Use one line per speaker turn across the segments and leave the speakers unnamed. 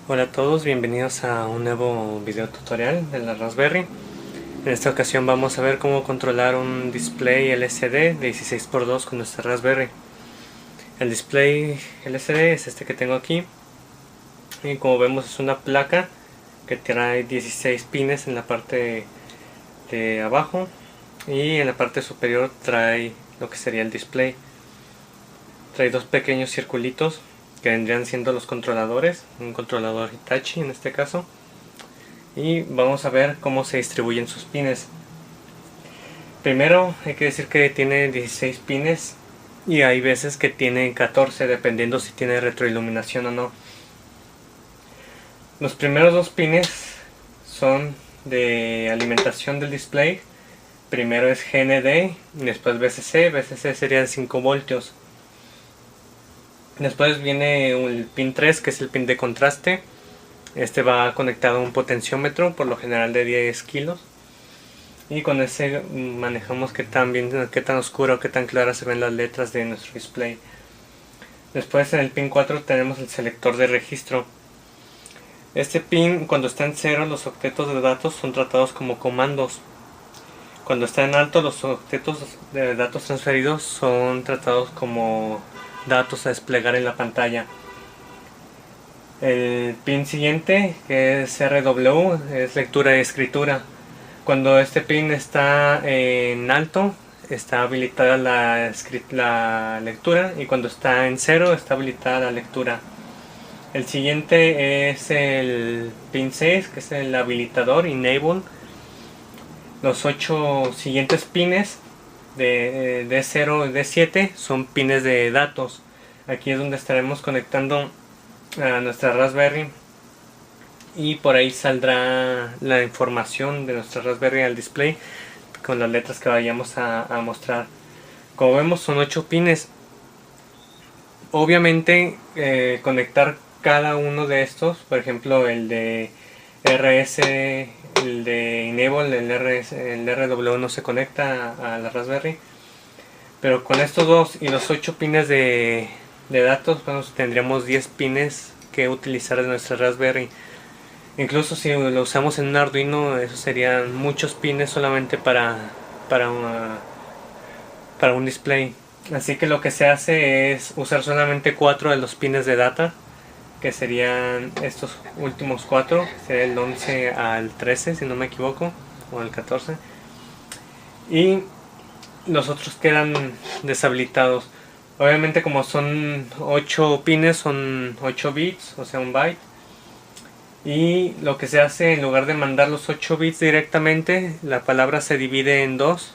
Hola a todos, bienvenidos a un nuevo video tutorial de la Raspberry. En esta ocasión vamos a ver cómo controlar un display LCD de 16x2 con nuestra Raspberry. El display LCD es este que tengo aquí y como vemos es una placa que trae 16 pines en la parte de abajo y en la parte superior trae lo que sería el display. Trae dos pequeños circulitos que vendrían siendo los controladores, un controlador Hitachi en este caso, y vamos a ver cómo se distribuyen sus pines. Primero hay que decir que tiene 16 pines y hay veces que tiene 14 dependiendo si tiene retroiluminación o no. Los primeros dos pines son de alimentación del display. Primero es GND y después VCC. VCC serían 5 voltios. Después viene el pin 3, que es el pin de contraste. Este va conectado a un potenciómetro, por lo general de 10 kilos. Y con ese manejamos qué tan oscuro o qué tan claras se ven las letras de nuestro display. Después en el pin 4 tenemos el selector de registro. Este pin, cuando está en cero, los octetos de datos son tratados como comandos. Cuando está en alto, los octetos de datos transferidos son tratados como datos a desplegar en la pantalla. El pin siguiente, que es RW, es lectura y escritura. Cuando este pin está en alto, está habilitada la lectura, y cuando está en cero, está habilitada la lectura. El siguiente es el pin 6, que es el habilitador, Enable. Los 8 siguientes pines de D0 y D7 son pines de datos. Aquí es donde estaremos conectando a nuestra Raspberry y por ahí saldrá la información de nuestra Raspberry al display con las letras que vayamos a mostrar. Como vemos, son 8 pines. Obviamente conectar cada uno de estos, por ejemplo el de RS, el de Enable, el RW no se conecta a la Raspberry, pero con estos dos y los 8 pines de datos, bueno, tendríamos 10 pines que utilizar de nuestra Raspberry. Incluso si lo usamos en un Arduino, eso serían muchos pines solamente para un display. Así que lo que se hace es usar solamente 4 de los pines de data, que serían estos últimos 4, sería el 11 al 13 si no me equivoco, o el 14, y los otros quedan deshabilitados. Obviamente, como son 8 pines, son 8 bits, o sea, un byte. Y lo que se hace, en lugar de mandar los 8 bits directamente, la palabra se divide en 2.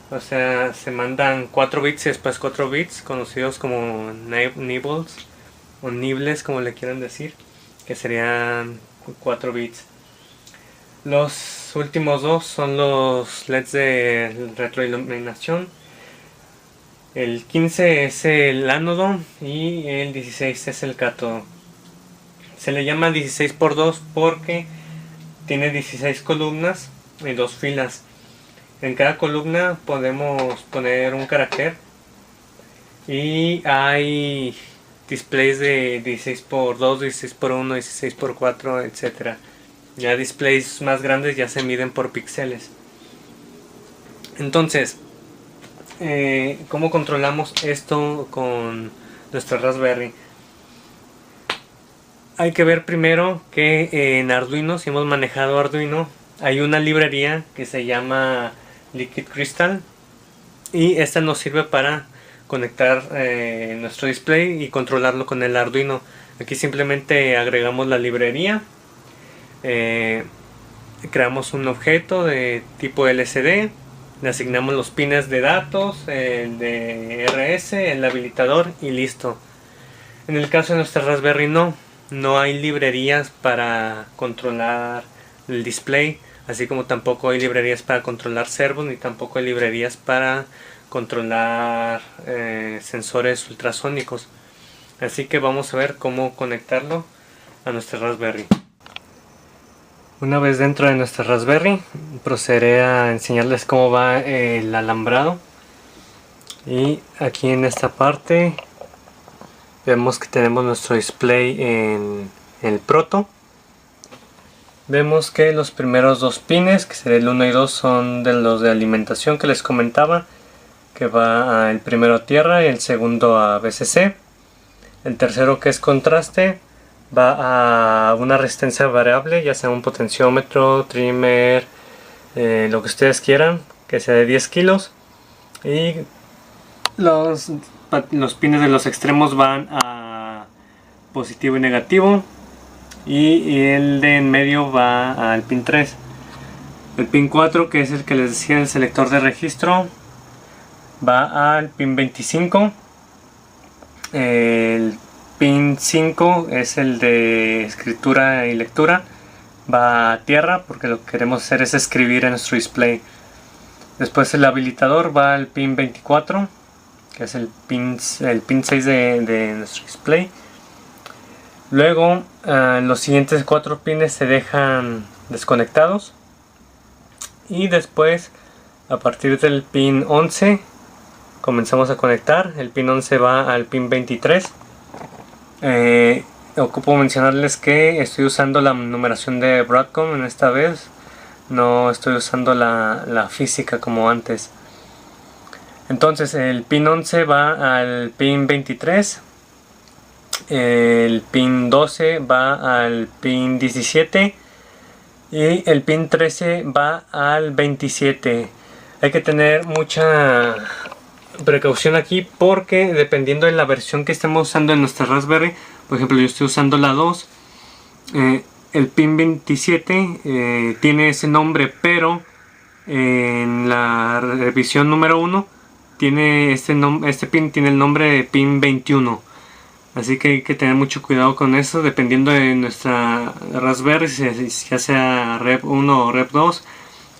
O sea, se mandan 4 bits y después 4 bits, conocidos como nibbles, o nibles, como le quieran decir, que serían 4 bits. Los últimos dos son los LEDs de retroiluminación. El 15 es el ánodo y el 16 es el cátodo. Se le llama 16x2 porque tiene 16 columnas y 2 filas. En cada columna podemos poner un carácter y hay displays de 16x2, 16x1, 16x4, etc. Ya displays más grandes ya se miden por píxeles. Entonces, ¿cómo controlamos esto con nuestra Raspberry? Hay que ver primero que en Arduino, si hemos manejado Arduino, hay una librería que se llama Liquid Crystal, y esta nos sirve para conectar nuestro display y controlarlo con el Arduino. Aquí simplemente agregamos la librería, creamos un objeto de tipo LCD, le asignamos los pines de datos, el de RS, el habilitador y listo. En el caso de nuestra Raspberry no hay librerías para controlar el display, así como tampoco hay librerías para controlar servos, ni tampoco hay librerías para controlar sensores ultrasónicos. Así que vamos a ver cómo conectarlo a nuestra Raspberry. Una vez dentro de nuestra Raspberry, procederé a enseñarles cómo va el alambrado. Y aquí en esta parte vemos que tenemos nuestro display en el proto, vemos que los primeros dos pines, que sería el 1 y 2, son de los de alimentación que les comentaba, que va el primero a tierra y el segundo a VCC. El tercero, que es contraste, va a una resistencia variable, ya sea un potenciómetro, trimmer, lo que ustedes quieran, que sea de 10 kilos. Y los pines de los extremos van a positivo y negativo, y el de en medio va al pin 3. El pin 4, que es el que les decía, el selector de registro, va al pin 25. El pin 5 es el de escritura y lectura, va a tierra porque lo que queremos hacer es escribir en nuestro display. Después el habilitador va al pin 24, que es el pin 6 de nuestro display. Luego los siguientes 4 pines se dejan desconectados, y después a partir del pin 11 comenzamos a conectar. El pin 11 va al pin 23. Ocupo mencionarles que estoy usando la numeración de Broadcom en esta vez, no estoy usando la física como antes. Entonces el pin 11 va al pin 23, el pin 12 va al pin 17 y el pin 13 va al 27. Hay que tener mucha precaución aquí porque dependiendo de la versión que estemos usando en nuestra Raspberry, por ejemplo yo estoy usando la 2, el pin 27 tiene ese nombre, pero en la revisión número 1 tiene este pin tiene el nombre de pin 21. Así que hay que tener mucho cuidado con eso, dependiendo de nuestra Raspberry, ya sea Rep 1 o Rep 2,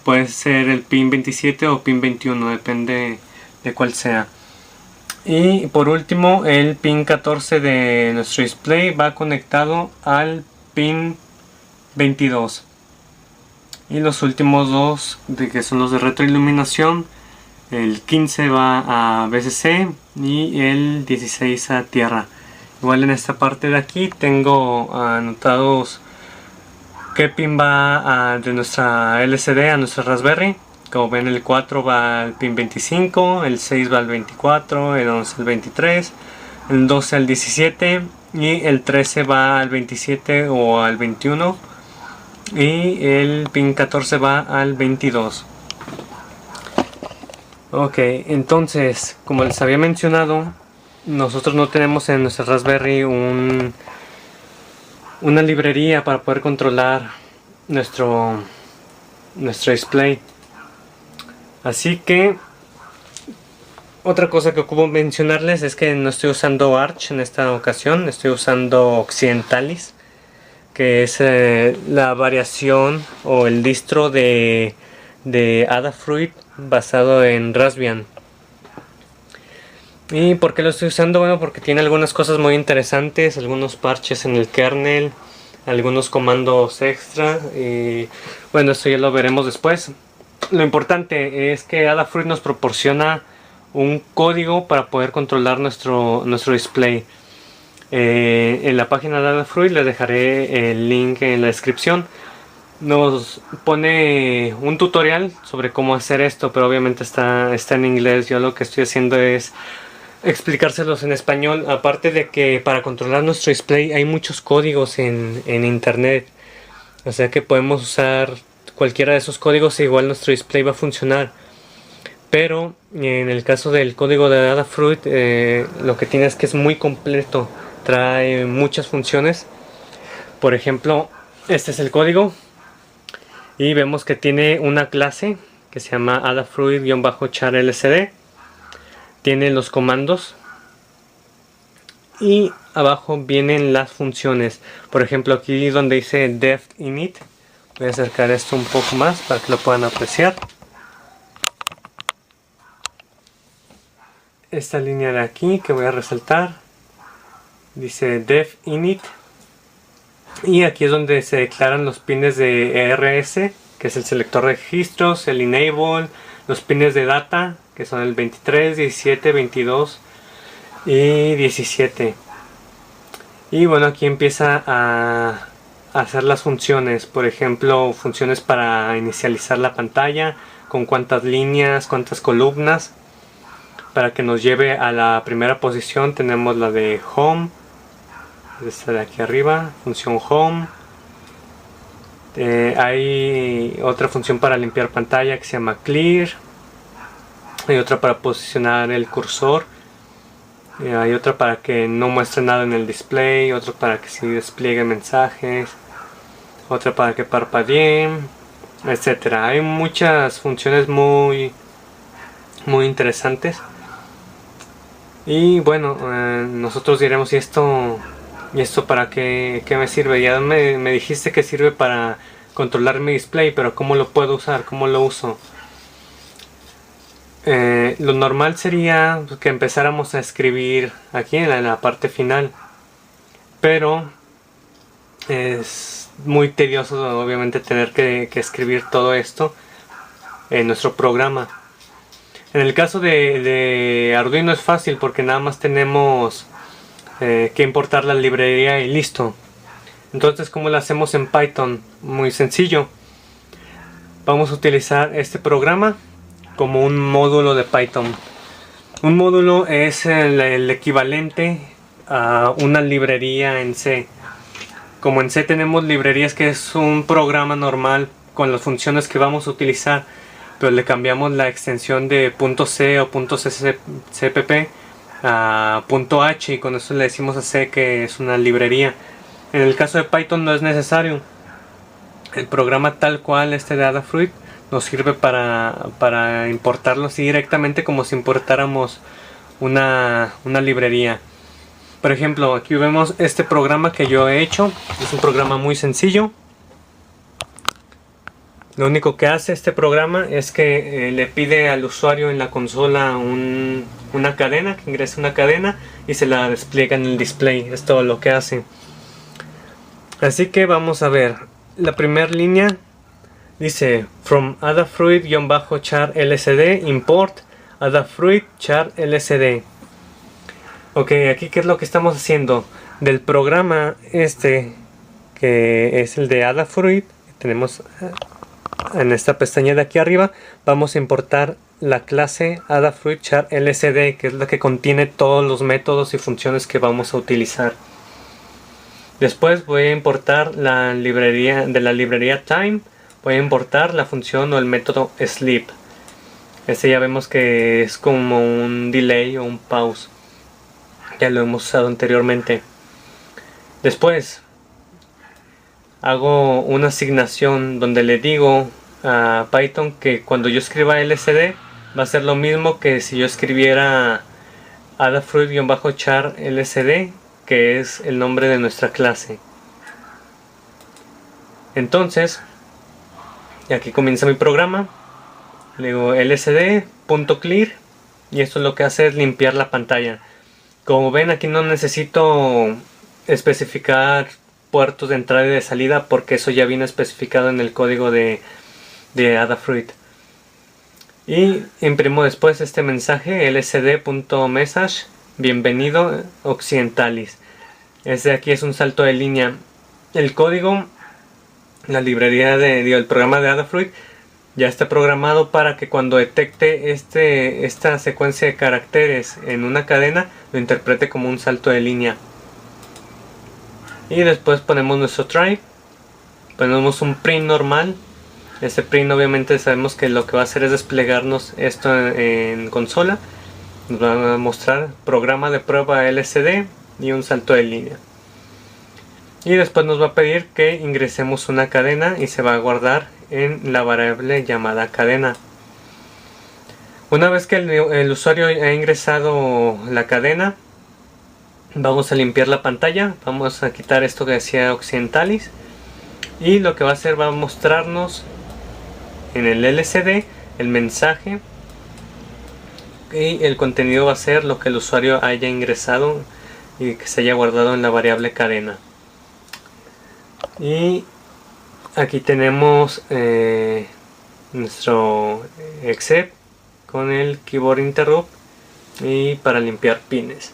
puede ser el pin 27 o pin 21, depende de cuál sea. Y por último, el pin 14 de nuestro display va conectado al pin 22. Y los últimos dos, que son los de retroiluminación, el 15 va a VCC y el 16 a tierra. Igual en esta parte de aquí tengo anotados qué pin va de nuestra LCD a nuestra Raspberry. Como ven, el 4 va al pin 25, el 6 va al 24, el 11 al 23, el 12 al 17 y el 13 va al 27 o al 21 y el pin 14 va al 22. Ok, entonces, como les había mencionado, nosotros no tenemos en nuestra Raspberry una librería para poder controlar nuestro display. Así que otra cosa que ocupo mencionarles es que no estoy usando Arch en esta ocasión, estoy usando Occidentalis, que es la variación o el distro de Adafruit basado en Raspbian. ¿Y por qué lo estoy usando? Bueno, porque tiene algunas cosas muy interesantes, algunos parches en el kernel, algunos comandos extra, y bueno, esto ya lo veremos después. Lo importante es que Adafruit nos proporciona un código para poder controlar nuestro display. En la página de Adafruit les dejaré el link en la descripción. Nos pone un tutorial sobre cómo hacer esto, pero obviamente está en inglés. Yo lo que estoy haciendo es explicárselos en español, aparte de que para controlar nuestro display hay muchos códigos en internet, o sea que podemos usar cualquiera de esos códigos e igual nuestro display va a funcionar. Pero en el caso del código de Adafruit, lo que tiene es que es muy completo, trae muchas funciones. Por ejemplo, este es el código y vemos que tiene una clase que se llama Adafruit-char LCD. Tiene los comandos y abajo vienen las funciones. Por ejemplo, aquí donde dice def init, voy a acercar esto un poco más para que lo puedan apreciar. Esta línea de aquí que voy a resaltar dice def init, y aquí es donde se declaran los pines de ERS, que es el selector de registros, el enable, los pines de data, que son el 23, 17, 22 y 17. Y bueno, aquí empieza a hacer las funciones, por ejemplo, funciones para inicializar la pantalla, con cuántas líneas, cuántas columnas. Para que nos lleve a la primera posición tenemos la de Home, esta de aquí arriba, función Home. Hay otra función para limpiar pantalla que se llama Clear. Hay otra para posicionar el cursor. Hay otra para que no muestre nada en el display. Otra para que sí despliegue mensajes. Otra para que parpadeen, etcétera. Hay muchas funciones muy interesantes. Y bueno, nosotros diremos, ¿y esto para qué me sirve? Ya me dijiste que sirve para controlar mi display, pero ¿cómo lo puedo usar? ¿Cómo lo uso? Lo normal sería que empezáramos a escribir aquí en la parte final, pero es muy tedioso obviamente tener que escribir todo esto en nuestro programa. En el caso de Arduino es fácil porque nada más tenemos que importar la librería y listo. Entonces, ¿cómo lo hacemos en Python? Muy sencillo. Vamos a utilizar este programa como un módulo de Python. Un módulo es el equivalente a una librería en C. Como en C tenemos librerías, que es un programa normal con las funciones que vamos a utilizar, pero le cambiamos la extensión de .c o .cpp a .h y con eso le decimos a C que es una librería. En el caso de Python no es necesario. El programa tal cual, este de Adafruit, nos sirve para importarlo así directamente, como si importáramos una librería. Por ejemplo, aquí vemos este programa que yo he hecho. Es un programa muy sencillo. Lo único que hace este programa es que le pide al usuario en la consola una cadena, que ingrese una cadena y se la despliega en el display. Es todo lo que hace. Así que vamos a ver. La primera línea dice from Adafruit-char lsd import Adafruit-char lsd. Ok, aquí qué es lo que estamos haciendo. Del programa este, que es el de Adafruit, tenemos en esta pestaña de aquí arriba, vamos a importar la clase Adafruit-char lsd, que es la que contiene todos los métodos y funciones que vamos a utilizar. Después voy a importar la librería time. Voy a importar la función o el método sleep. Este ya vemos que es como un delay o un pause. Ya lo hemos usado anteriormente. Después hago una asignación donde le digo a Python que cuando yo escriba lsd va a ser lo mismo que si yo escribiera Adafruit-char lsd, que es el nombre de nuestra clase. Entonces, y aquí comienza mi programa. Le digo lsd.clear y esto lo que hace es limpiar la pantalla. Como ven, aquí no necesito especificar puertos de entrada y de salida porque eso ya viene especificado en el código de Adafruit. Y imprimo después este mensaje lsd.message bienvenido Occidentalis. Este de aquí es un salto de línea. El código, la librería el programa de Adafruit ya está programado para que cuando detecte esta secuencia de caracteres en una cadena lo interprete como un salto de línea. Y después ponemos nuestro try, ponemos un print normal. Este print obviamente sabemos que lo que va a hacer es desplegarnos esto en consola. Nos va a mostrar programa de prueba LCD y un salto de línea. Y después nos va a pedir que ingresemos una cadena y se va a guardar en la variable llamada cadena. Una vez que el usuario ha ingresado la cadena, vamos a limpiar la pantalla. Vamos a quitar esto que decía Occidentalis. Y lo que va a hacer, va a mostrarnos en el LCD el mensaje. Y el contenido va a ser lo que el usuario haya ingresado y que se haya guardado en la variable cadena. Y aquí tenemos nuestro except con el keyboard interrupt y para limpiar pines.